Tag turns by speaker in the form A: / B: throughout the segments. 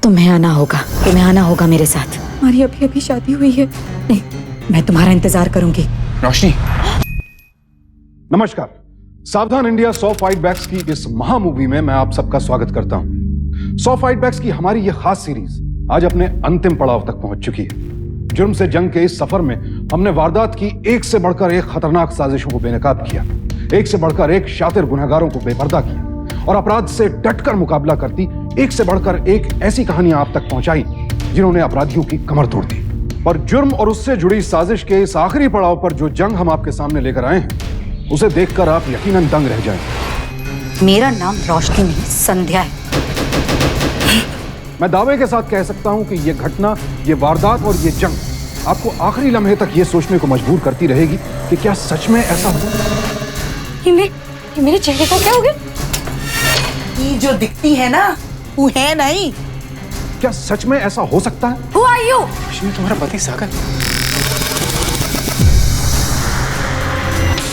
A: तुम्हें आना होगा मेरे साथ। हमारी अभी अभी शादी हुई है। नहीं, मैं तुम्हारा इंतजार करूंगी।
B: रोशनी,
C: नमस्कार। सावधान इंडिया 100 फाइट बैक्स की इस महा मूवी में मैं आप सबका स्वागत करता हूं। 100 फाइट बैक्स की हमारी यह खास सीरीज आज अपने अंतिम पड़ाव तक पहुंच चुकी है। जुर्म से जंग के इस सफर में हमने वारदात की एक से बढ़कर एक खतरनाक साजिशों को बेनकाब किया, एक से बढ़कर एक शातिर गुनहगारों को बेपर्दा किया और अपराध से डटकर मुकाबला करती एक से बढ़कर एक ऐसी कहानियां आप तक पहुंचाई जिन्होंने अपराधियों की कमर तोड़ दी। और जुर्म और उससे जुड़ी साजिश के इस आखिरी पड़ाव पर जो जंग हम आपके सामने लेकर आए हैं, उसे देखकर आप यकीनन दंग रह जाएंगे।
A: मेरा नाम रोशनी नहीं, संध्या है।
C: मैं दावे के साथ कह सकता हूं कि यह घटना, यह वारदात और यह जंग आपको आखिरी लम्हे तक यह सोचने को मजबूर करती रहेगी कि क्या सच में ऐसा हुआ।
A: ये मेरे चेहरे को क्या हो गया?
D: ये जो दिखती है ना, वो है नहीं।
C: क्या सच में ऐसा हो सकता है?
A: Who are you?
B: रोशनी तुम्हारा पति सागर।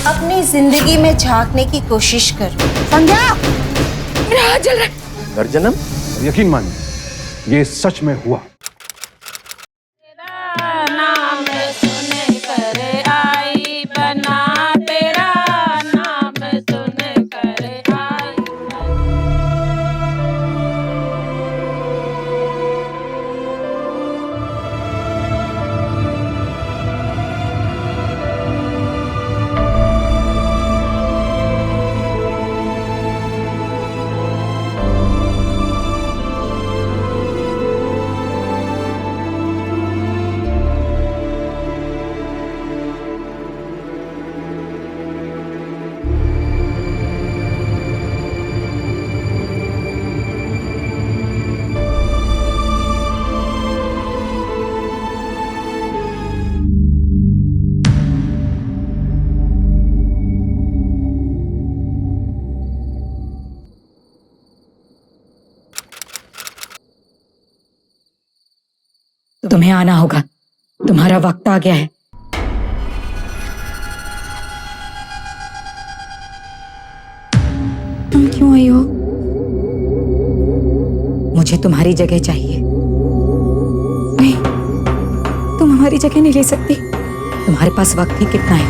E: अपनी जिंदगी में झांकने की कोशिश करो।
A: संध्या, मेरा हाथ जल रहा है।
B: नरजन्म,
C: यकीन मानिए, ये सच में हुआ।
F: नाम सुन कर आई बना, तेरा नाम सुन कर आई।
A: तुम्हें आना होगा, तुम्हारा वक्त आ गया है। तुम क्यों आई हो? मुझे तुम्हारी जगह चाहिए। नहीं, तुम हमारी जगह नहीं ले सकती। तुम्हारे पास वक्त ही कितना है?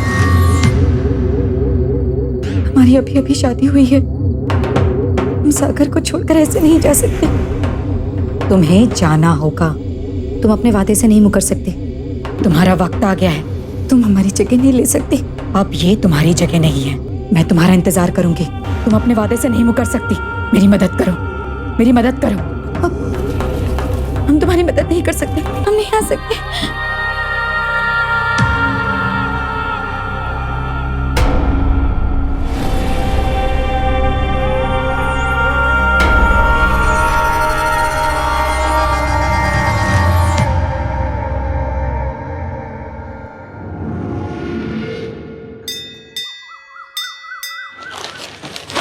A: हमारी अभी अभी शादी हुई है। तुम सागर को छोड़कर ऐसे नहीं जा सकते। तुम्हें जाना होगा। तुम अपने वादे से नहीं मुकर सकते। तुम्हारा वक्त आ गया है। तुम हमारी जगह नहीं ले सकती। अब ये तुम्हारी जगह नहीं है। मैं तुम्हारा इंतजार करूंगी। तुम अपने वादे से नहीं मुकर सकती। मेरी मदद करो, मेरी मदद करो। हम तुम्हारी मदद नहीं कर सकते। हम नहीं आ सकते।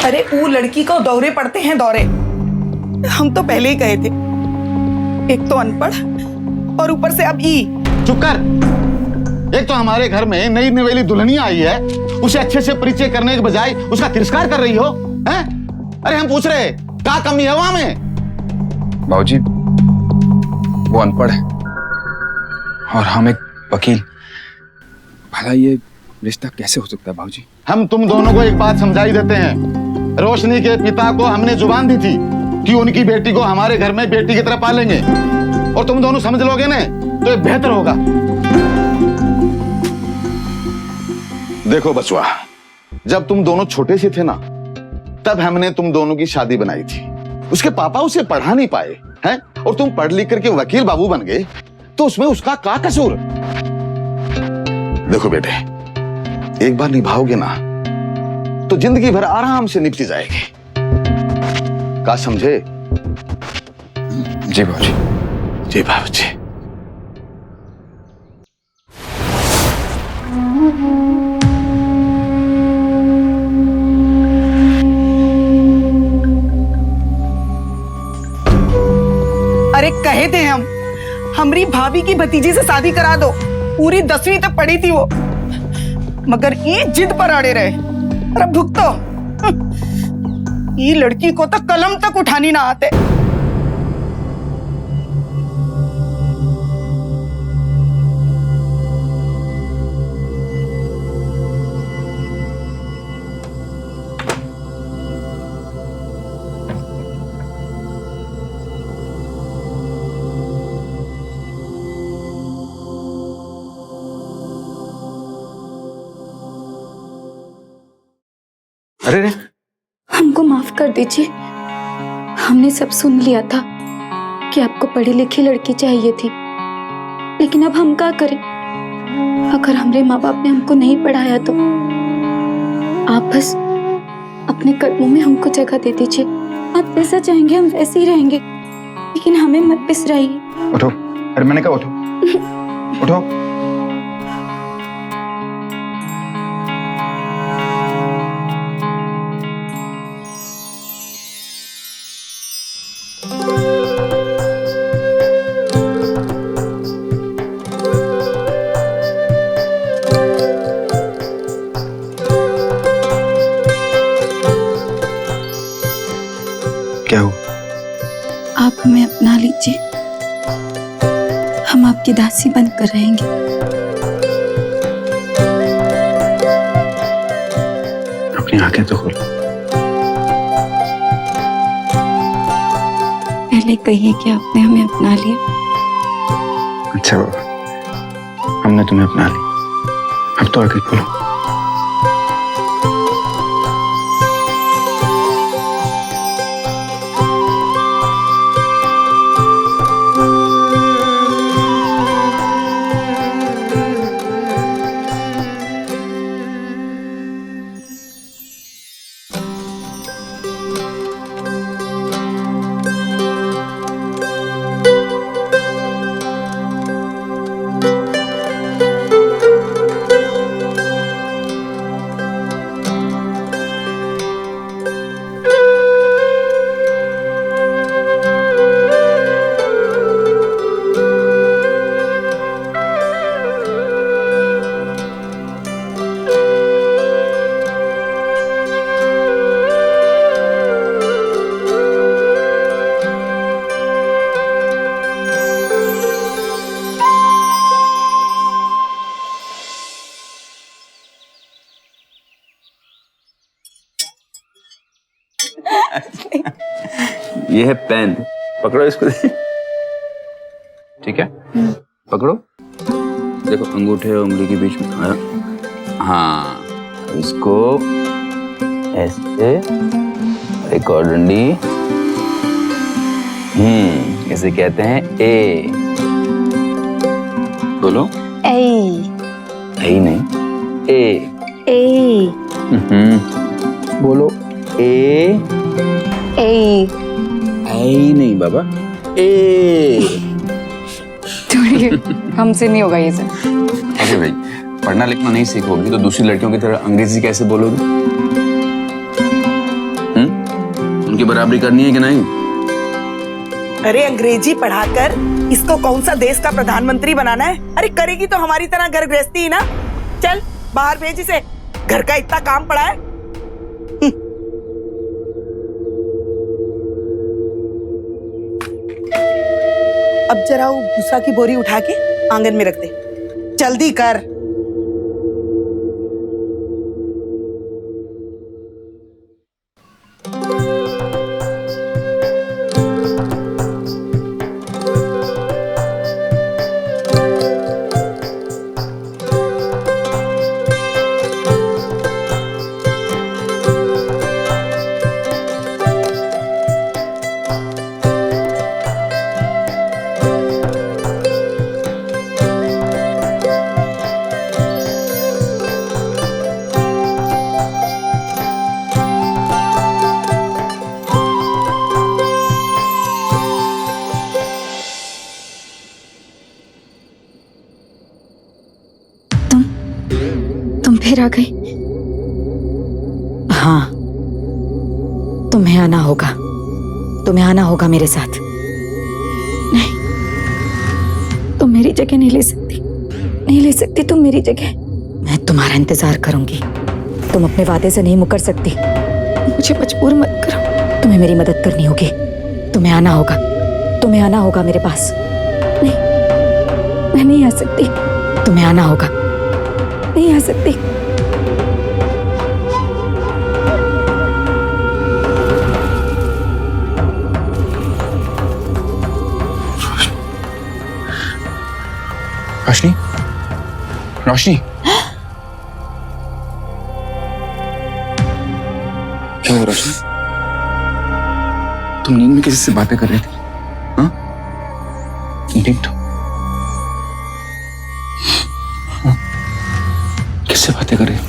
D: अरे वो लड़की को दौरे पड़ते हैं दौरे। हम तो पहले ही कहे थे, एक तो अनपढ़ और ऊपर से अब ई।
G: चुप कर। एक तो हमारे घर में नई नवेली दुल्हनिया आई है, उसे अच्छे से परिचय करने के बजाय उसका तिरस्कार कर रही हो, हैं? अरे हम पूछ रहे क्या कमी है वहां में?
B: बाबूजी, वो अनपढ़ है और हम एक वकील। भला ये रिश्ता कैसे हो सकता है बाबूजी?
G: हम तुम दोनों को एक बात समझाई देते हैं। रोशनी के पिता को हमने जुबान दी थी कि उनकी बेटी को हमारे घर में बेटी की तरह पालेंगे, और तुम दोनों समझ लोगे ना तो ये बेहतर होगा। देखो बचवा, जब तुम दोनों छोटे से थे ना, तब हमने तुम दोनों की शादी बनाई थी। उसके पापा उसे पढ़ा नहीं पाए हैं, और तुम पढ़ लिख करके वकील बाबू बन गए, तो उसमें उसका क्या कसूर? देखो बेटे, एक बार निभाओगे ना तो जिंदगी भर आराम से निपटी जाएगी। क्या समझे?
B: जी बाबूजी।
G: जी बाबूजी।
D: अरे कहे थे हम, हमारी भाभी की भतीजी से शादी करा दो। पूरी 10वीं तक पढ़ी थी वो, मगर ये जिद पर अड़े रहे। अरे भुगतो। ये लड़की को तो कलम तक उठानी ना आते।
B: अरे रे,
A: हमको माफ कर दीजिए। हमने सब सुन लिया था कि आपको पढ़ी लिखी लड़की चाहिए थी, लेकिन अब हम क्या करें? अगर हमारे माँ बाप ने हमको नहीं पढ़ाया तो आप बस अपने कदमों में हमको जगह दे दीजिए। आप जैसा चाहेंगे हम वैसे ही रहेंगे, लेकिन हमें मत बिसराइए।
B: उठो। अरे मैंने कहा उठो। उठो। क्या हुआ?
A: आप हमें अपना लीजिए, हम आपकी दासी बनकर रहेंगे।
B: अपनी आंखें तो खोलो।
A: पहले कहिए कि आपने हमें अपना लिया।
B: अच्छा बाबा, हमने तुम्हें अपना लिया, अब तो आंखें खोलो। ये है पेन, पकड़ो इसको। ठीक है, पकड़ो। देखो अंगूठे और उंगली के बीच में। हाँ, इसको ऐसे, एक और डंडी। इसे कहते हैं ए। बोलो। ए नहीं, ए। बोलो ए। ए नहीं बाबा, ए।
A: हमसे नहीं होगा ये सब।
B: अरे भाई, पढ़ना लिखना नहीं सीखोगी तो दूसरी लड़कियों की तरह अंग्रेजी कैसे बोलोगी? उनकी बराबरी करनी है कि नहीं?
D: अरे अंग्रेजी पढ़ाकर इसको कौन सा देश का प्रधानमंत्री बनाना है? अरे करेगी तो हमारी तरह घर गृहस्थी ही ना। चल बाहर भेज इसे, घर का इतना काम पड़ा है। अब जरा वो भूसा की बोरी उठा के आंगन में रख दे, जल्दी कर।
A: फिर आ गई। हाँ, तुम्हें आना होगा, तुम्हें आना होगा मेरे साथ। नहीं, तुम मेरी जगह नहीं ले सकती, नहीं ले सकती तुम मेरी जगह। मैं तुम्हारा इंतजार करूंगी, तुम अपने वादे से नहीं मुकर सकती। मुझे मजबूर मत करो, तुम्हें मेरी मदद करनी होगी। तुम्हें आना होगा, तुम्हें आना होगा मेरे पास। नहीं, मैं नहीं आ सकती, तुम्हें आना होगा। नहीं आ सकती।
B: रोशनी, रोशनी, क्या हो रोशनी? तुम नींद में किसी से बातें कर रहे थे? हाँ? तुम ठीक तो? हाँ? किससे बातें कर रहे हो?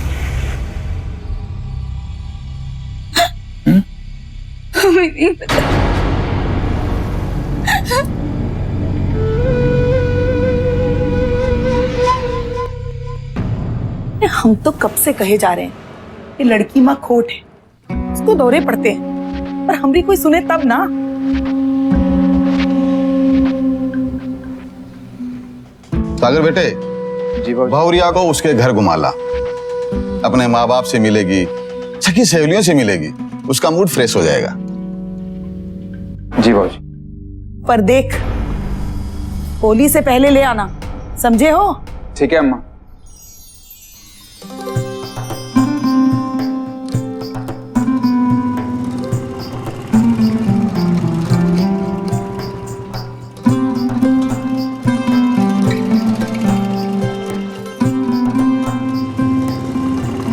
A: हमें नहीं पता।
D: हम तो कब से कहे जा रहे हैं कि लड़की माँ खोट है, उसको दौरे पड़ते हैं, पर हमरी कोई सुने तब ना।
G: सागर बेटे,
B: जी बाबू।
G: भावरिया को उसके घर घुमा ला, अपने माँ बाप से मिलेगी, सखी सहेलियों से मिलेगी, उसका मूड फ्रेश हो जाएगा।
B: जी बाबू।
D: पर देख, होली से पहले ले आना, समझे हो?
B: ठीक है अम्मा।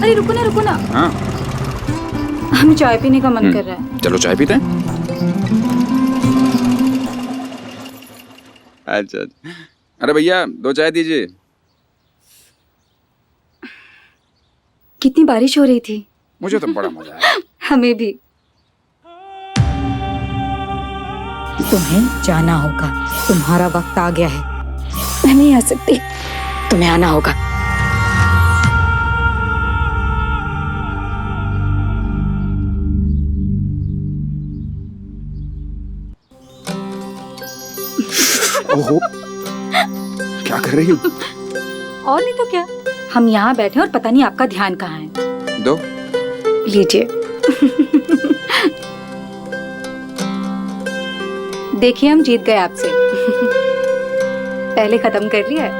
A: अरे रुको ना।
B: हाँ
A: हमें चाय पीने का मन कर रहा है।
B: चलो चाय पीते हैं। अच्छा, अरे भैया 2 चाय दीजिए।
A: कितनी बारिश हो रही थी।
B: मुझे तो बड़ा मजा आया।
A: हमें भी। तुम्हें जाना होगा, तुम्हारा वक्त आ गया है। मैं नहीं आ सकती, तुम्हें आना होगा।
B: ओहो, क्या कर रही हो?
A: और नहीं तो क्या, हम यहाँ बैठे और पता नहीं आपका ध्यान कहाँ है।
B: दो।
A: लीजिए। देखिए हम जीत गए आपसे। पहले खत्म कर लिया है।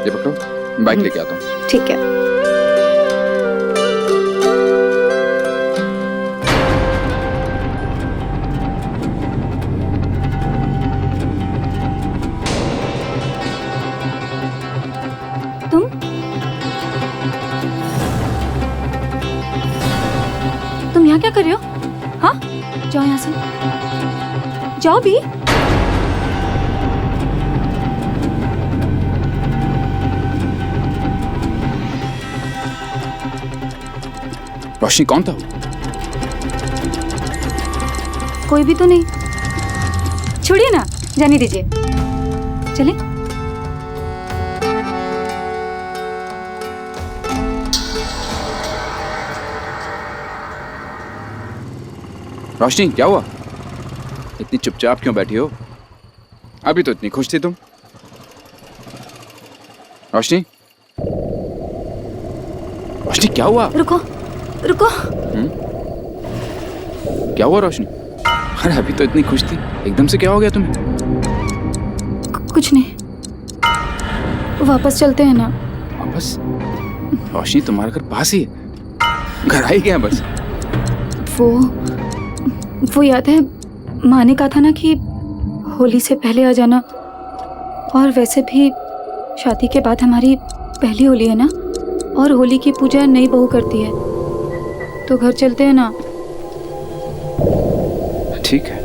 B: ये पकड़ो, बाइक लेके आता हूँ।
A: ठीक है। तुम यहाँ क्या कर रहे हो? हाँ, जाओ यहाँ से, जाओ भी।
B: रोशनी कौन था वो?
A: कोई भी तो नहीं। छोड़िए ना, जाने दीजिए। चले।
B: रोशनी क्या हुआ? इतनी चुपचाप क्यों बैठी हो? अभी तो इतनी खुश थी तुम। रोशनी, रोशनी क्या हुआ?
A: रुको।
B: क्या हुआ रोशनी? अरे अभी तो इतनी खुश थी, एकदम से क्या हो गया तुम्हें?
A: कुछ नहीं, वापस चलते हैं ना।
B: वापस? रोशनी तुम्हारा घर पास ही है, घर आ ही गया बस।
A: वो याद है, माँ ने कहा था ना कि होली से पहले आ जाना। और वैसे भी शादी के बाद हमारी पहली होली है ना, और होली की पूजा नई बहू करती है, तो घर चलते हैं ना।
B: ठीक है,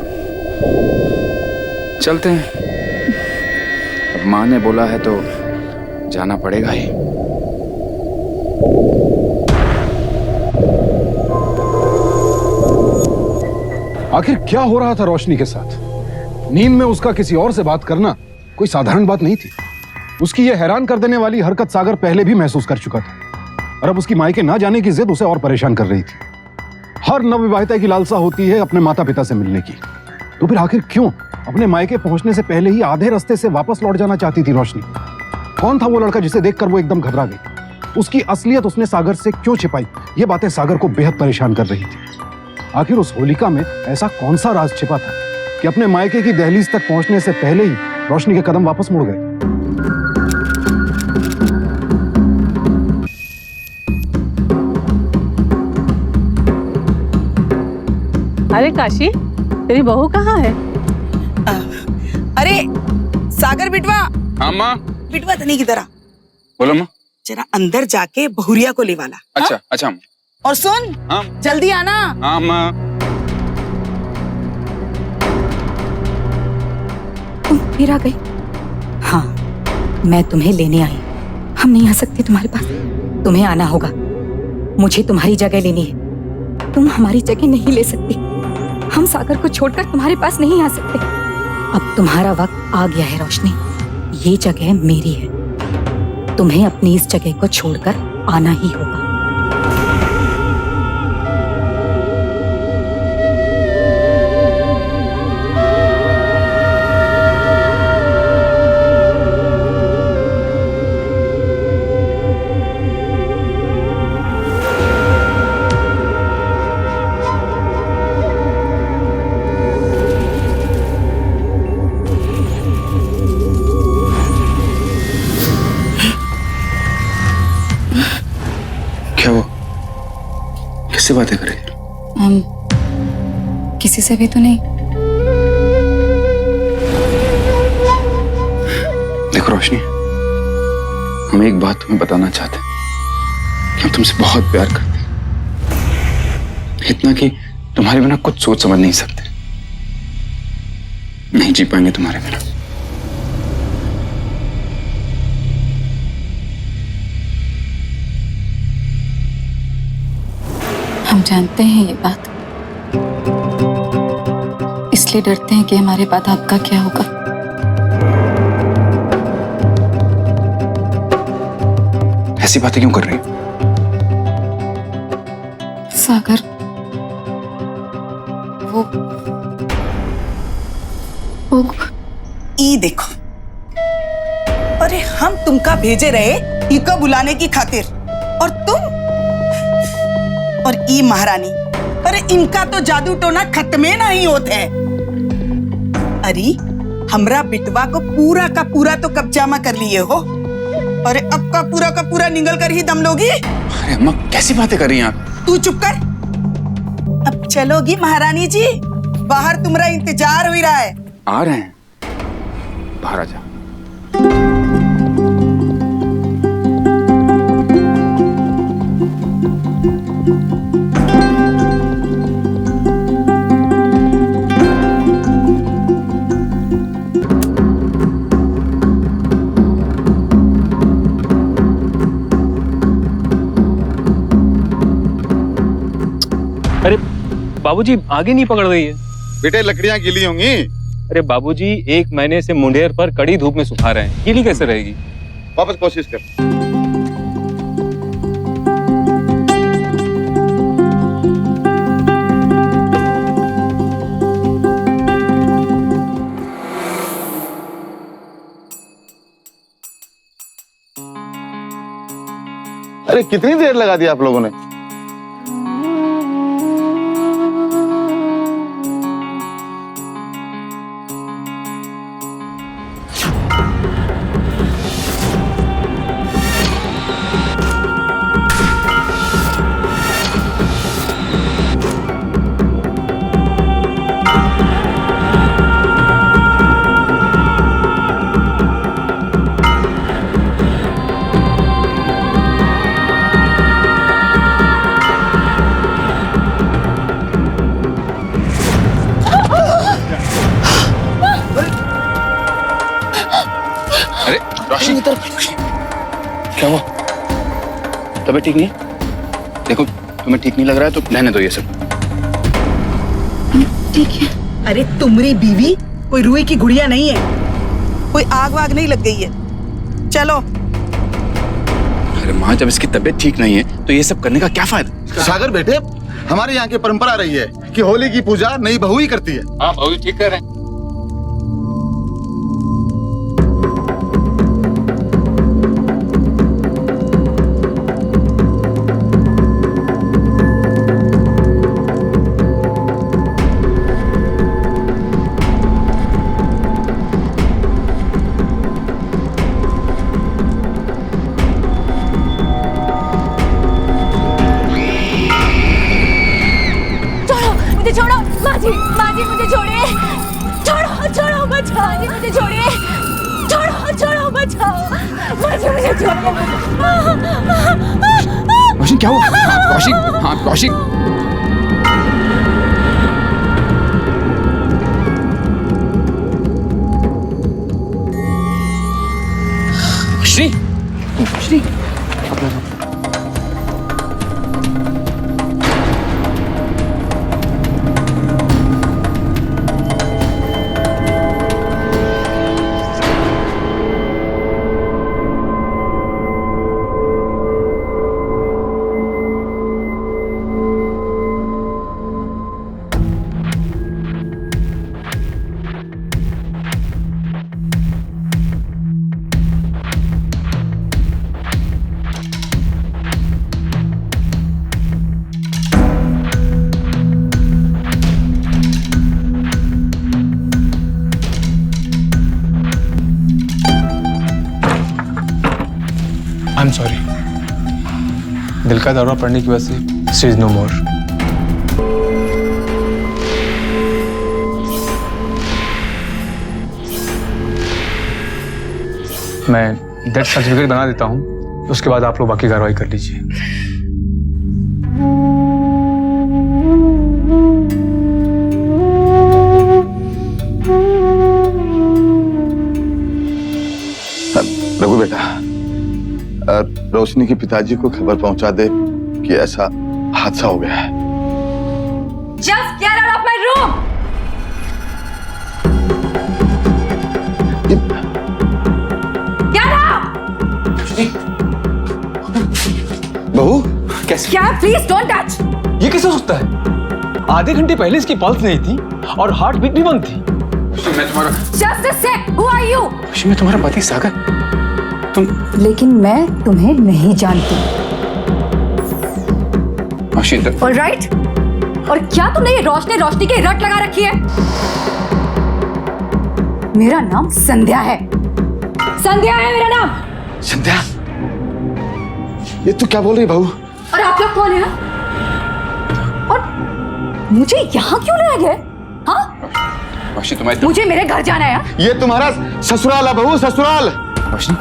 B: चलते हैं। अब माँ ने बोला है तो जाना पड़ेगा ही।
C: आखिर क्या हो रहा था रोशनी के साथ? नींद में उसका किसी और से बात करना कोई साधारण बात नहीं थी। उसकी यह हैरान कर देने वाली हरकत सागर पहले भी महसूस कर चुका था, और अब उसकी मायके ना जाने की जिद उसे और परेशान कर रही थी। हर नवविवाहिता की लालसा होती है अपने माता पिता से मिलने की, तो फिर आखिर क्यों अपने मायके पहुंचने से पहले ही आधे रास्ते से वापस लौट जाना चाहती थी रोशनी? कौन था वो लड़का जिसे देखकर वो एकदम घबरा गई? उसकी असलियत उसने सागर से क्यों छिपाई? ये बातें सागर को बेहद परेशान कर रही थी। आखिर उस होलिका में ऐसा कौन सा राज छिपा था कि अपने मायके की दहलीज तक पहुंचने से पहले ही रोशनी के कदम वापस मुड़ गए?
F: अरे काशी, तेरी बहू कहाँ है?
D: अरे सागर बिटवा,
B: हाँ माँ।
D: बिटवा तनी की तरह
B: बोलो माँ।
D: जरा अंदर जाके बहुरिया को ले वाला।
B: अच्छा अच्छा माँ।
D: और सुन,
B: हाँ
D: जल्दी आना।
B: हाँ माँ।
A: तुम फिर आ गई? हाँ, मैं तुम्हें लेने आई। हम नहीं आ सकते तुम्हारे पास, तुम्हें आना होगा। मुझे तुम्हारी जगह लेनी है, तुम हमारी जगह नहीं ले सकती। हम सागर को छोड़कर तुम्हारे पास नहीं आ सकते। अब तुम्हारा वक्त आ गया है रोशनी, ये जगह मेरी है। तुम्हें अपनी इस जगह को छोड़कर आना ही होगा।
B: क्या वो किससे बातें कर रही है?
A: किसी से भी तो नहीं।
B: देखो रोशनी, हम एक बात तुम्हें बताना चाहते हैं कि हम तुमसे बहुत प्यार करते हैं, इतना कि तुम्हारे बिना कुछ सोच समझ नहीं सकते, नहीं जी पाएंगे तुम्हारे बिना।
A: हम जानते हैं ये बात, इसलिए डरते हैं कि हमारे बाद आपका क्या होगा।
B: ऐसी बातें क्यों कर रही हो?
A: सागर, वो
D: ई देखो, अरे हम तुमका भेजे रहे इको बुलाने की खातिर, और तुम और ई महारानी, अरे इनका तो जादू टोना खत्मे नहीं होते। अरे हमरा बिटवा को पूरा का पूरा तो कब्जा में कर लिए हो, अरे अब का पूरा निगल कर ही दम लोगी।
B: अरे अम्मा, कैसी बातें कर रही हैं आप?
D: तू चुप कर। अब चलोगी महारानी जी, बाहर तुम्हारा इंतजार हो रहा है।
B: आ रहे हैं, बाहर आ जा।
H: अरे बाबूजी, आगे नहीं पकड़ रही है।
G: बेटे लकड़ियां गीली होंगी।
H: अरे बाबूजी, 1 महीने से मुंडेर पर कड़ी धूप में सुखा रहे हैं, गीली कैसे रहेगी?
G: वापस कोशिश कर। अरे कितनी देर लगा दी आप लोगों ने?
B: अरे रोशनी की तरफ क्या हुआ? तबीयत ठीक नहीं है? देखो तुम्हें ठीक नहीं लग रहा है तो रहने दो ये सब।
A: ठीक है।
D: अरे तुम्हारी बीवी कोई रुई की गुड़िया नहीं है, कोई आग वाग नहीं लग गई है। चलो।
B: अरे माँ, जब इसकी तबीयत ठीक नहीं है तो ये सब करने का क्या फायदा?
G: सागर बेटे, हमारे यहाँ की परंपरा रही है कि होली की पूजा नई बहू ही करती है।
B: हाँ बहू ठीक कर रहे हैं।
I: मुझे छोड़ो, माँ जी मुझे छोड़िए, छोड़ो बचाओ, माँ जी मुझे छोड़िए, छोड़ो बचाओ, माँ जी मुझे छोड़िए।
B: रोशनी क्या हुआ? हाँ, रोशनी, हाँ रोशनी। रोशनी, रोशनी।
J: आई एम सॉरी, दिल का दौरा पड़ने की वजह से शी इज नो मोर। मैं डेथ सर्टिफिकेट बना देता हूँ, उसके बाद आप लोग बाकी कार्रवाई कर लीजिए।
G: रघु बेटा, रोशनी के पिताजी को खबर पहुंचा दे कि ऐसा हादसा हो गया है।
I: Just get out of my room! Get out!
G: बहू,
J: कैसे?
I: क्या? Please don't touch!
J: ये कैसे हो सकता है? आधे घंटे पहले इसकी पल्स नहीं थी और हार्ट बीट भी बंद थी।
B: मैं तुम्हारा,
I: Just a sec! Who are you?
J: मैं तुम्हारा पति सागर। तुम,
A: लेकिन मैं तुम्हें नहीं जानती।
B: रोशनी,
I: All right? और क्या तुमने ये रोशनी की रट लगा रखी है? मेरा नाम संध्या है। संध्या है मेरा नाम।
G: संध्या, ये तू क्या बोल रही बहू?
I: और आप लोग कौन है? और मुझे यहाँ क्यों लाया गया? हाँ?
B: रोशनी तुम्हारी,
I: मुझे मेरे घर जाना है।
G: ये तुम्हारा ससुराल है बहू, ससुराल।
B: रोशनी,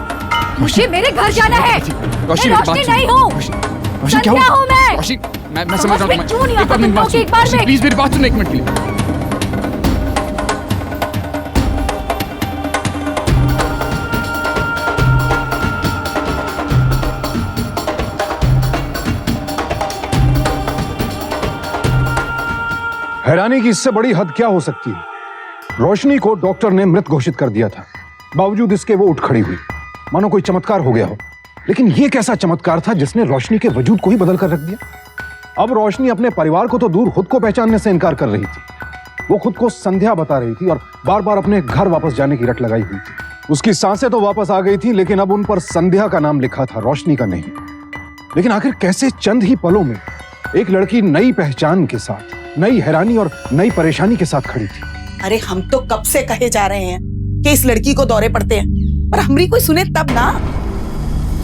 I: मुझे मेरे घर जाना है।
B: रोशनी,
I: मैं रोशनी नहीं हूँ।
B: रोशनी क्या
I: संध्या
B: हुआ?
I: हूँ मैं।
B: रोशनी, मैं समझ रहा हूँ।
I: क्यों नहीं आता तुम लोग एक बार में?
B: प्लीज मेरी बात सुनो एक मिनट के लिए।
C: हैरानी की इससे बड़ी हद क्या हो सकती है? रोशनी को डॉक्टर ने मृत घोषित कर दिया था, बावजूद इसके वो उठ खड़ी हुई, मानो कोई चमत्कार हो गया हो। लेकिन ये कैसा चमत्कार था जिसने रोशनी के वजूद को ही बदल कर रख दिया? अब रोशनी अपने परिवार को तो दूर खुद को पहचानने से इनकार कर रही थी। वो खुद को संध्या बता रही थी और बार बार अपने घर वापस जाने की रट लगाई हुई थी। उसकी सांसें तो वापस आ गई थी, लेकिन अब उन पर संध्या का नाम लिखा था, रोशनी का नहीं। लेकिन आखिर कैसे चंद ही पलों में एक लड़की नई पहचान के साथ, नई हैरानी और नई परेशानी के साथ खड़ी थी?
D: अरे हम तो कब से कहे जा रहे हैं कि इस लड़की को दौरे पड़ते हैं, पर हमरी कोई सुने तब ना।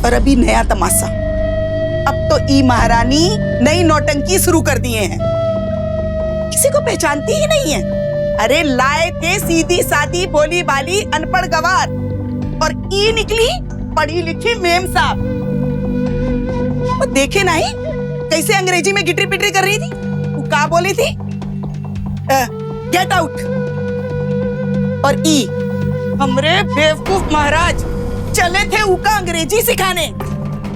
D: और अभी नया तमाशा, अब तो ई महारानी नई नौटंकी शुरू कर दिए हैं। किसी को पहचानती ही नहीं है। अरे लाए थे सीधी सादी भोली भाली अनपढ़ गवार, और ई निकली पढ़ी लिखी मेम साहब। वो देखे नहीं कैसे अंग्रेजी में गिटरी पिटरी कर रही थी। वो क्या बोली थी? Get out. और ई हमरे बेवकूफ महाराज चले थे उका अंग्रेजी सिखाने।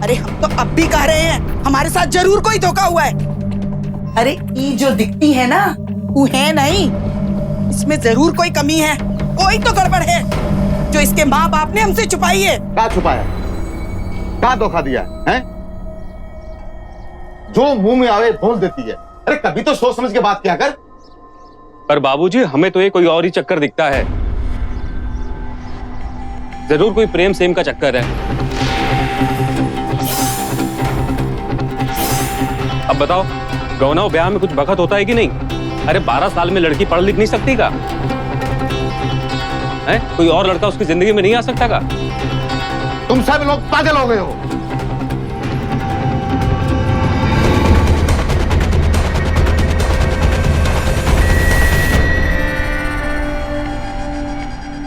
D: अरे हम तो अब भी कह रहे हैं हमारे साथ जरूर कोई धोखा हुआ है। अरे ई जो दिखती है ना, वो है नहीं, इसमें जरूर कोई कमी है, कोई तो गड़बड़ है जो इसके माँ बाप ने हमसे छुपाई है।
G: क्या छुपाया? क्या धोखा दिया है? जो मुंह में आवे बोल देती है। अरे कभी तो सोच समझ के बात किया कर।
H: पर बाबूजी, हमें तो ये कोई और ही चक्कर दिखता है। जरूर कोई प्रेम सेम का चक्कर है। अब बताओ, गौना ब्याह में कुछ बखत होता है कि नहीं? अरे 12 साल में लड़की पढ़ लिख नहीं सकती का? है? कोई और लड़का उसकी जिंदगी में नहीं आ सकता का?
G: तुम सब लोग पागल हो गए हो।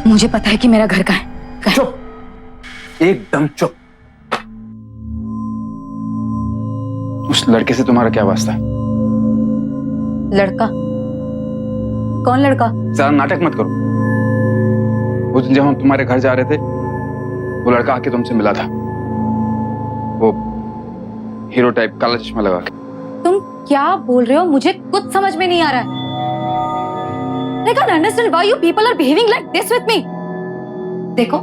A: मुझे पता है कि मेरा घर कहाँ है।
B: चुप, एकदम चुप। उस लड़के से तुम्हारा क्या वास्ता है?
A: लड़का? कौन लड़का?
B: ज्यादा नाटक मत करो। उस दिन जब हम तुम्हारे घर जा रहे थे, वो लड़का आके तुमसे मिला था, वो हीरो टाइप, काला चश्मा लगा के।
A: तुम क्या बोल रहे हो? मुझे कुछ समझ में नहीं आ रहा है। I can't understand why you people are behaving like this with me. देखो,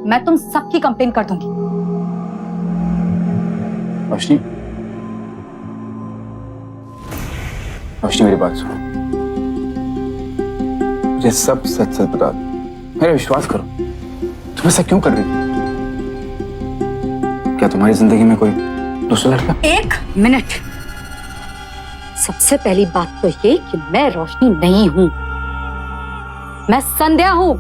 A: मैं तुम सबकी कंप्लेन कर दूंगी।
B: रोशनी, रोशनी मेरी बात सुनो, मुझे सब सच सच बता दो। मेरा विश्वास करो, तुम ऐसा क्यों कर रही हो? क्या तुम्हारी जिंदगी में कोई दूसरा लड़का?
A: एक मिनट। सबसे पहली बात तो ये कि मैं रोशनी नहीं हूं, मैं संध्या हूं।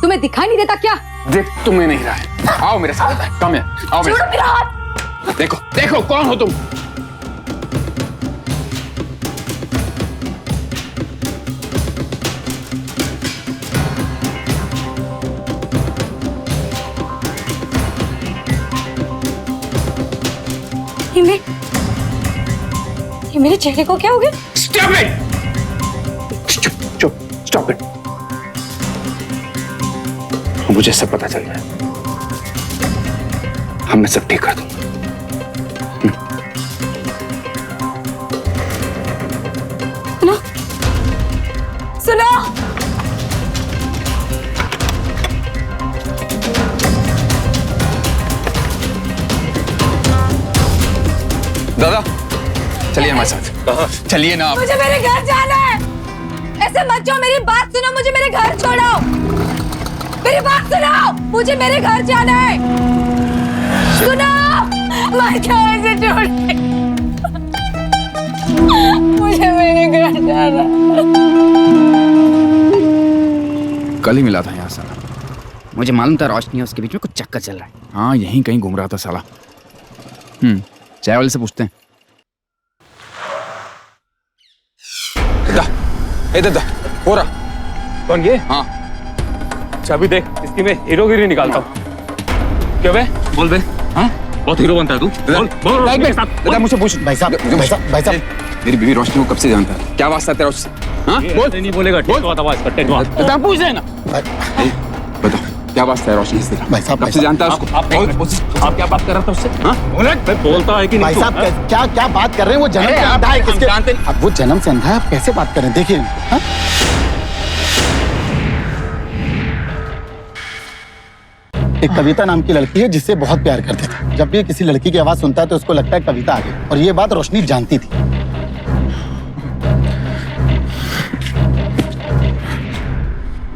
A: तुम्हें दिखाई नहीं देता क्या?
B: देख तुम्हें नहीं रहा है। आओ मेरे साथ, कम है, आओ मेरे साथ।
A: मेरा हाथ।
B: देखो देखो कौन हो तुम?
A: ये मेरे चेहरे को क्या हो गया?
B: Stop it! चुप चुप, stop it! मुझे सब पता चल जाए, हम मैं सब ठीक कर दूंगा।
A: सुनो,
B: दादा चलिए हमारे साथ। चलिए ना आप।
A: मुझे मेरे घर जाना है। ऐसे मत जाओ, मेरी बात सुनो, मुझे मेरे घर छोड़ो। मेरी बात सुनो, मुझे मेरे घर जाना है। सुनो, मैं क्या ऐसे छोड़ के? मुझे मेरे घर जाना है।
B: कल ही मिला था यहाँ साला, मुझे मालूम था रोशनी उसके बीच में कुछ चक्कर चल रहा है। हाँ यहीं कहीं घूम रहा था साला। चाय वाले से पूछते हैं। दादा हो रहा
H: कौन ये?
B: हाँ
H: अच्छा अभी देख, इसकी मैं हीरोगिरी निकालता हूँ। क्यों बे? बोल बे। हाँ बहुत हीरो बनता है तू। बोल बोल रोशनी के साथ।
B: दादा मुझे पूछ। भाई साहब मेरी बीवी रोशनी को कब से जानता है? क्या वास्ता तेरा उससे? हाँ बोल।
H: नहीं बोलेगा, टेटवा आवाज कर, टेटवा।
B: दादा पूछ रहे ना। बताओ क्या वास्ता है रोशनी से? भाई साहब कब से जानता है उसको?
H: आप क्या बात कर रहा था उससे? हाँ बोलता है कि नहीं?
K: भाई साहब क्या क्या बात कर रहे हैं? वो जन्म से अंधा है। किसके जानते? अब वो जन्म से अंधा है, आप कैसे बात कर रहे हैं? देखिए हाँ? एक कविता नाम की लड़की है जिससे बहुत प्यार करते थे। जब भी किसी लड़की की आवाज सुनता है तो उसको लगता है कविता आ गई, और ये बात रोशनी जानती थी।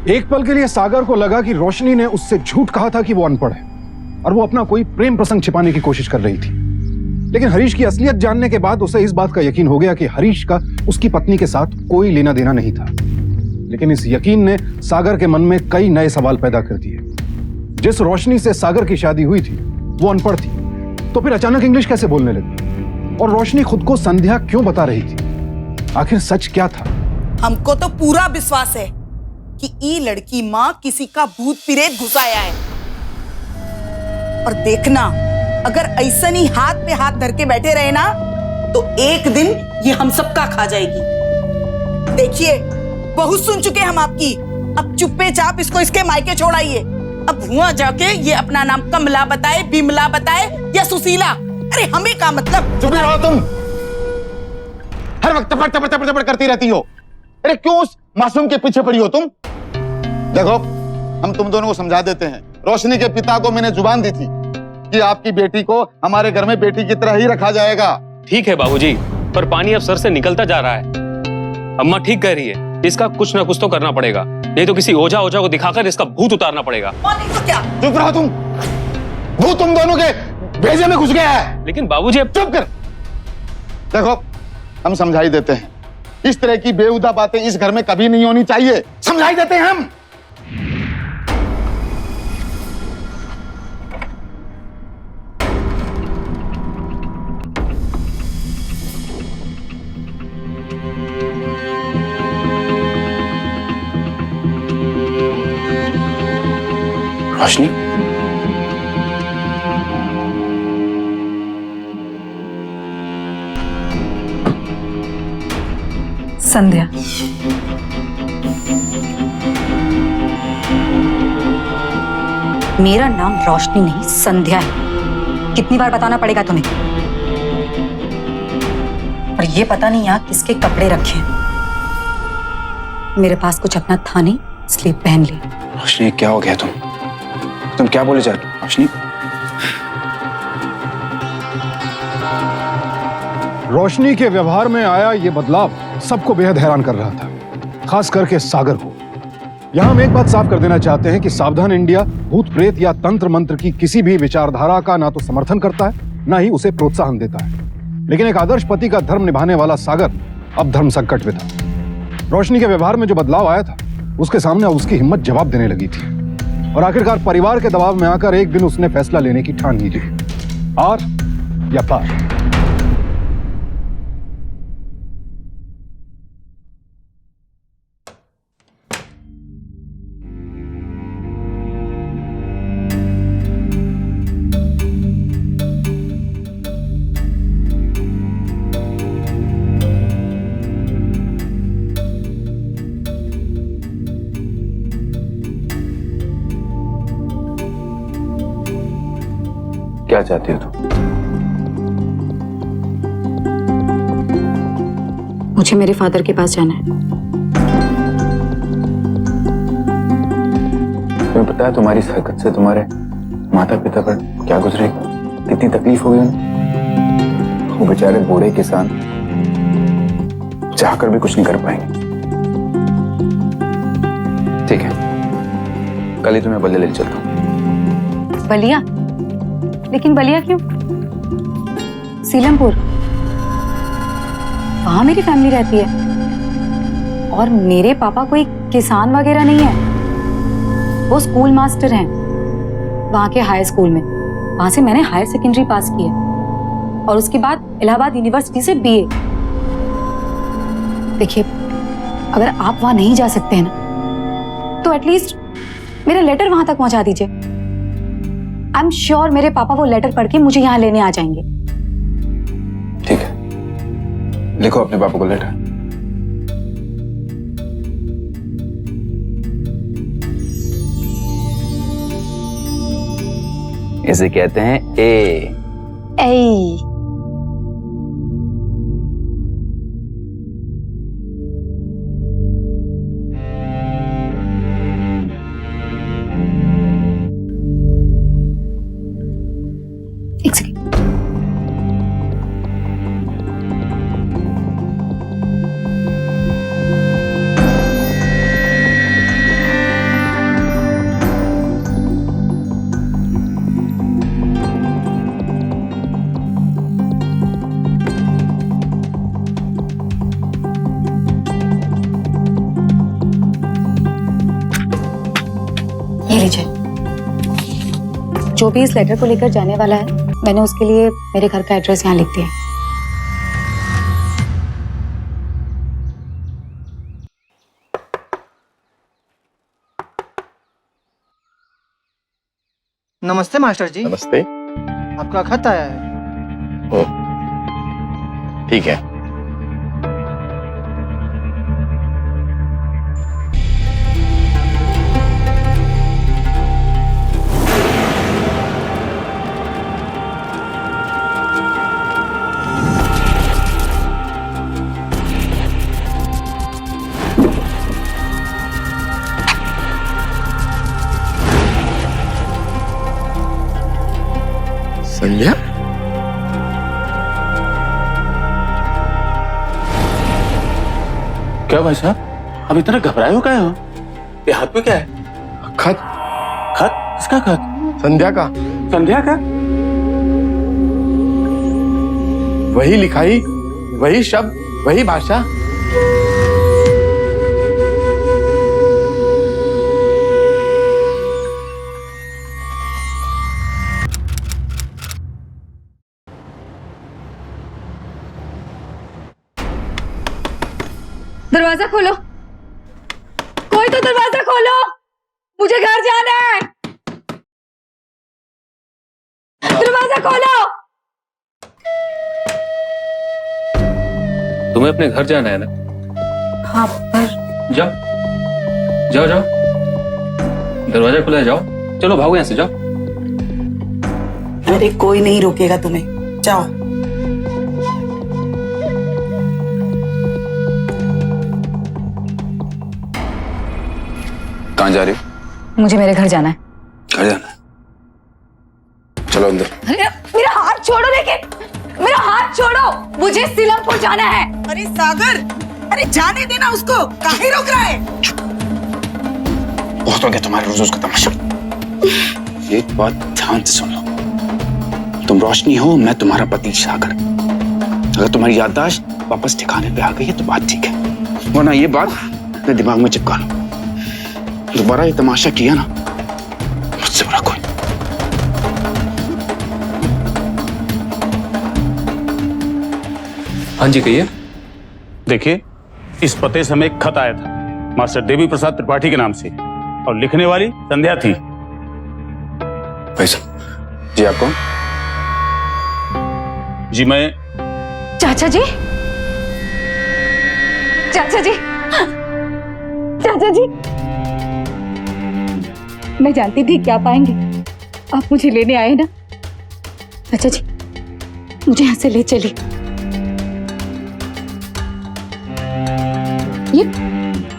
C: एक पल के लिए सागर को लगा कि रोशनी ने उससे झूठ कहा था कि वो अनपढ़ है और वो अपना कोई प्रेम प्रसंग छिपाने की कोशिश कर रही थी। लेकिन हरीश की असलियत जानने के बाद उसे इस बात का यकीन हो गया कि हरीश का उसकी पत्नी के साथ कोई लेना देना नहीं था। लेकिन इस यकीन ने सागर के मन में कई नए सवाल पैदा कर दिए। जिस रोशनी से सागर की शादी हुई थी वो अनपढ़ थी, तो फिर अचानक इंग्लिश कैसे बोलने लगी? और रोशनी खुद को संध्या क्यों बता रही थी? आखिर सच क्या था?
D: हमको तो पूरा विश्वास है कि ये लड़की माँ किसी का भूत प्रेत घुसाया है। और देखना, अगर ऐसा नहीं हाथ पे हाथ धर के बैठे रहे ना तो एक दिन ये हम सबका खा जाएगी। देखिए बहुत सुन चुके हम आपकी, अब चुप्पे चाप इसको इसके मायके छोड़ाइए। अब वहां जाके ये अपना नाम कमला बताए, बिमला बताए या सुशीला, अरे हमें का मतलब।
K: चुप रहो तुम, हर वक्त टपड़ टपड़ टपड़ टपड़ करती रहती हो। अरे क्यों उस मासूम के पीछे पड़ी हो तुम? देखो हम तुम दोनों को समझा देते हैं। रोशनी के पिता को मैंने जुबान दी थी कि आपकी बेटी को हमारे घर में बेटी की तरह ही रखा जाएगा।
H: ठीक है बाबूजी, पर पानी अब सर से निकलता जा रहा है। अम्मा ठीक कह रही है, इसका कुछ ना कुछ तो करना पड़ेगा। नहीं तो किसी ओझा को दिखाकर इसका भूत उतारना पड़ेगा।
D: तो क्या?
K: चुप रहो तुम, भूत तुम दोनों के भेजे में घुस गया है।
H: लेकिन बाबूजी अब
K: चुप कर। देखो हम समझाई देते हैं, इस तरह की बेहुदा बातें इस घर में कभी नहीं होनी चाहिए। समझाई देते हैं हम।
B: रोशनी
A: संध्या। मेरा नाम रोशनी नहीं संध्या है। कितनी बार बताना पड़ेगा तुम्हें? और ये पता नहीं यहाँ किसके कपड़े रखे हैं। मेरे पास कुछ अपना था नहीं, इसलिए पहन ली।
J: रोशनी क्या हो गया तुम क्या बोले जा रही हो? रोशनी
C: रोशनी के व्यवहार में आया ये बदलाव सबको बेहद हैरान कर रहा था, खास करके सागर को। यहां हम एक बात साफ कर देना चाहते हैं कि सावधान इंडिया भूत प्रेत या तंत्र मंत्र की किसी भी विचारधारा का ना तो समर्थन करता है, ना ही उसे प्रोत्साहन देता है। लेकिन एक आदर्श पति का धर्म निभाने वाला सागर अब धर्म संकट में था। रोशनी के व्यवहार में जो बदलाव आया था, उसके सामने अब उसकी हिम्मत जवाब देने लगी थी। और आखिरकार परिवार के दबाव में आकर एक दिन उसने फैसला लेने की ठान ली। आर या पार।
J: क्या चाहती हो तुम?
A: मुझे मेरे फादर के पास जाना है।
J: तुम्हें पता है तुम्हारी इस हरकत से तुम्हारे माता पिता पर क्या गुजरेगा, कितनी तकलीफ होगी उन्हें। वो बेचारे बूढ़े किसान चाहकर भी कुछ नहीं कर पाएंगे। ठीक है, कल ही तुम्हें बल्ले ले चलता हूँ।
A: बलिया? लेकिन बलिया क्यों? सीलमपुर, वहां मेरी फैमिली रहती है। और मेरे पापा कोई किसान वगैरह नहीं है, वो स्कूल मास्टर हैं वहां के हाई स्कूल में। वहां से मैंने हायर सेकेंडरी पास की है और उसके बाद इलाहाबाद यूनिवर्सिटी से BA। देखिए, अगर आप वहां नहीं जा सकते हैं ना, तो एटलीस्ट मेरा लेटर वहां तक पहुंचा दीजिए। आई एम श्योर मेरे पापा वो लेटर पढ़ के मुझे यहाँ लेने आ जाएंगे।
J: ठीक है, लिखो अपने पापा को लेटर।
B: इसे कहते हैं ए।
A: एक सेकेंड। ये लीजिए, जो भी इस लेटर को लेकर जाने वाला है, मैंने उसके लिए मेरे घर का एड्रेस यहाँ लिख दिया है।
L: नमस्ते मास्टर जी।
G: नमस्ते।
L: आपका खत आया है।
G: ओ, ठीक है। संध्या,
K: क्या भाई साहब, अब इतना घबराए हो क्या हो? ये हाथ में क्या है?
G: खत।
K: खत? किसका खत?
G: संध्या का।
K: संध्या का?
G: वही लिखाई, वही शब्द, वही भाषा।
A: दरवाजा खोलो, कोई तो दरवाजा खोलो, मुझे घर जाना है। दरवाजा खोलो।
H: तुम्हें अपने घर जाना है ना,
A: हाँ पर
B: जाओ जाओ जाओ, दरवाजा खुला है, जाओ, चलो भागो यहाँ से, जाओ।
D: अरे कोई नहीं रोकेगा तुम्हें, जाओ।
J: कहाँ जा रही हो?
A: मुझे मेरे घर जाना है।
J: घर जाना है? चलो अंदर।
A: अरे मेरा हाथ छोड़ो, लेकिन मेरा हाथ छोड़ो, मुझे सीलमपुर जाना है।
D: अरे सागर, अरे जाने देना उसको, काहे रोक रहा है?
J: बहुत हो गया तुम्हारे रोज रोज का तमाशा। एक बात ध्यान से सुन लो, तुम रोशनी हो, मैं तुम्हारा पति सागर। अगर तुम्हारी याददाश्त वापस ठिकाने पे आ गई है तो बात ठीक है, वरना ये बात अपने दिमाग में चिपका लो। दोबारा ये तमाशा किया ना, मुझसे बुरा कोई।
B: हाँ जी कहिए।
M: देखिए, इस पते से हमें एक खत आया था मास्टर देवी प्रसाद त्रिपाठी के नाम से, और लिखने वाली संध्या थी।
J: भाई साहब जी, आप कौन?
M: जी मैं
A: चाचा जी, चाचा जी, चाचा जी, मैं जानती थी क्या पाएंगे, आप मुझे लेने आए ना। चाचा जी, मुझे यहाँ से ले चलिए।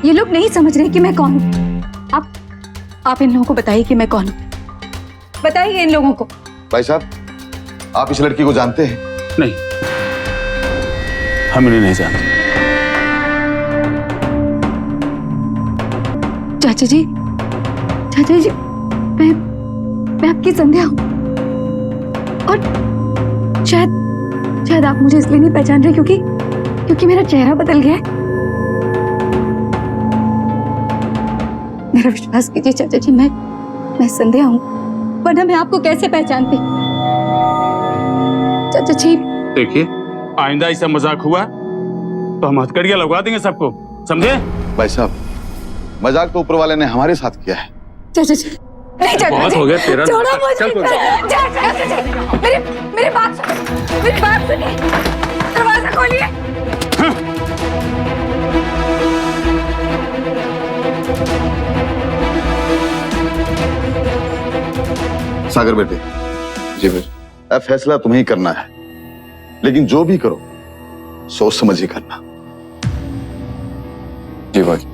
A: ये लोग नहीं समझ रहे कि मैं कौन हूँ। आप इन लोगों को बताइए कि मैं कौन हूँ, बताइए इन लोगों को।
G: भाई साहब, आप इस लड़की को जानते हैं?
M: नहीं, हम इन्हें नहीं जानते।
A: चाचा जी, चाचा जी, मैं आपकी संध्या हूँ, और शायद आप मुझे इसलिए नहीं पहचान रहे क्योंकि मेरा चेहरा बदल गया है। मेरा विश्वास कीजिए चाचा जी, मैं संध्या हूँ, वरना मैं आपको कैसे पहचानती। चाचा जी
M: देखिए, आइंदा ऐसा मजाक हुआ तो हम हथकड़ियां लगवा देंगे सबको, समझे?
G: भाई साहब, मजाक तो ऊपर वाले ने हमारे साथ किया है।
A: चाचा जी, नहीं चाचा
B: बहुत
A: जी,
B: हो गया तेरा।
A: छोड़ो मुझे।
B: चल तो
A: चाचा जी, मेरी बात सुनिए, दरवाजा खोलिए।
G: सागर बेटे,
J: जी बेटा।
G: अब फैसला तुम्हें ही करना है, लेकिन जो भी करो सोच समझ ही करना।
J: जी भाई।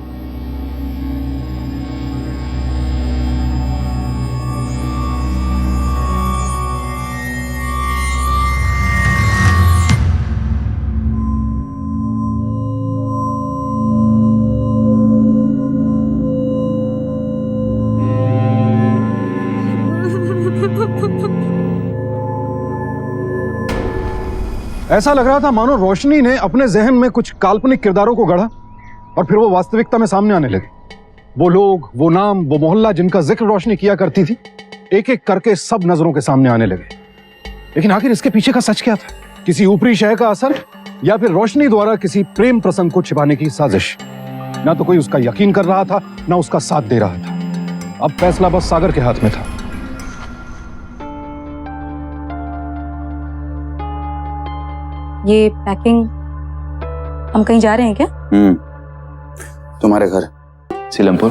C: ऐसा लग रहा था मानो रोशनी ने अपने जहन में कुछ काल्पनिक किरदारों को गढ़ा और फिर वो वास्तविकता में सामने आने लगे। वो लोग, वो नाम, वो मोहल्ला जिनका जिक्र रोशनी किया करती थी, एक एक करके सब नजरों के सामने आने लगे। लेकिन आखिर इसके पीछे का सच क्या था? किसी ऊपरी शय का असर, या फिर रोशनी द्वारा किसी प्रेम प्रसंग को छिपाने की साजिश? ना तो कोई उसका यकीन कर रहा था, ना उसका साथ दे रहा था। अब फैसला बस सागर के हाथ में था।
A: ये पैकिंग, हम कहीं जा रहे हैं क्या?
J: तुम्हारे घर सीलमपुर।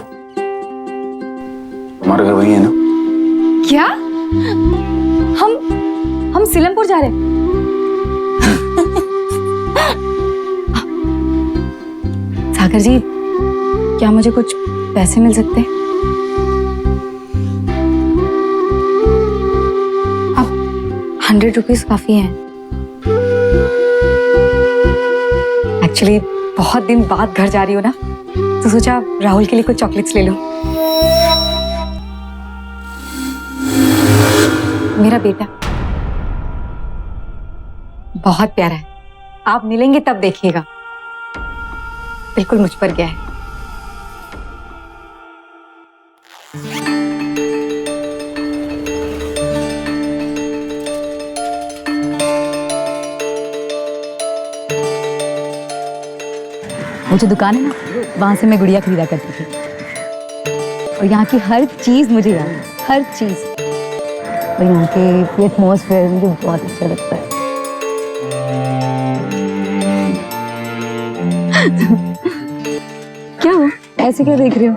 J: तुम्हारा घर वही है ना?
A: क्या? हम सीलमपुर जा रहे हैं? सागर जी, क्या मुझे कुछ पैसे मिल सकते हैं? अब 100 रुपीज काफी हैं। एक्चुअली बहुत दिन बाद घर जा रही हो ना, तो सोचा राहुल के लिए कुछ चॉकलेट्स ले लूं। मेरा बेटा बहुत प्यारा है, आप मिलेंगे तब देखिएगा, बिल्कुल मुझ पर गया है। वो जो दुकान है ना, वहां से मैं गुड़िया खरीदा करती थी, और यहाँ की हर चीज मुझे याद है, हर चीज। और यहाँ के एटमॉस्फेयर मुझे बहुत अच्छा लगता है। क्या हुआ, ऐसे क्या देख रहे हो?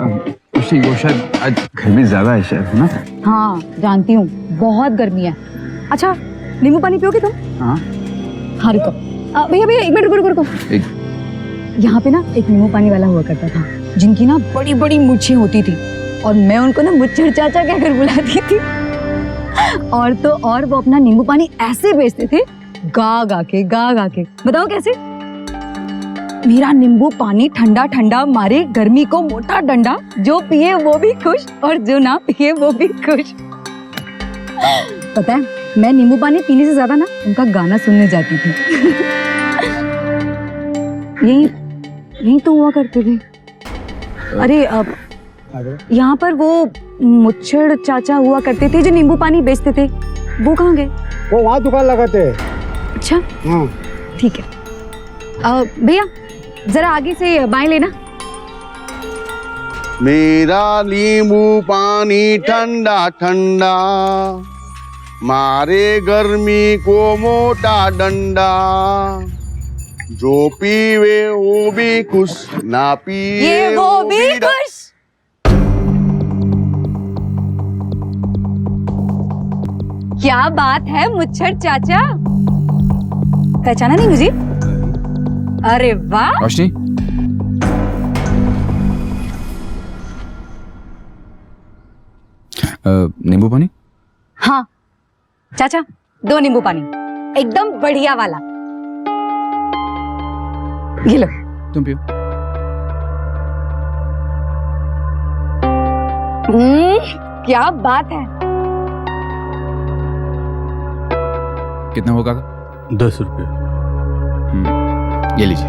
B: वो शायद आज गर्मी ज्यादा है शायद, है ना?
A: हाँ जानती हूँ, बहुत गर्मी है। अच्छा नींबू पानी पियोगे तुम?
B: हाँ
A: हाँ रुको, भैया भैया एक मिनट रुको। यहाँ पे ना एक नींबू पानी वाला हुआ करता था, जिनकी ना बड़ी बड़ी मूछें होती थी, और मैं उनको ना मुच्छर चाचा कहकर बुलाती थी। और तो और वो अपना नींबू पानी ऐसे बेचते थे, गा गा के। बताओ कैसे? मेरा नींबू पानी ठंडा ठंडा मारे गर्मी को मोटा डंडा, जो पिए वो भी खुश और जो ना पिए वो भी खुश। पता है मैं नींबू पानी पीने से ज्यादा ना उनका गाना सुनने जाती थी। यही तो हुआ करते थे। अरे अब यहाँ पर वो मुच्छड़ चाचा हुआ करते थे जो नींबू पानी बेचते थे, वो कहाँ गए?
L: वो वहाँ दुकान लगाते हैं।
A: अच्छा
L: हाँ
A: ठीक है। भैया जरा आगे से बाएं लेना।
K: मेरा नींबू पानी ठंडा ठंडा मारे गर्मी को मोटा डंडा, जो पीवे वो भी खुश, ना पिए
A: वो भी खुश। क्या बात है मुच्छड़ चाचा, पहचाना नहीं मुझे? अरे वाह।
B: रोशनी, नींबू पानी?
A: हाँ चाचा 2 नींबू पानी, एकदम बढ़िया वाला। ये लो।
B: तुम पियो।
A: क्या बात है।
B: कितना होगा?
M: 10 रुपये।
B: ये लीजिए।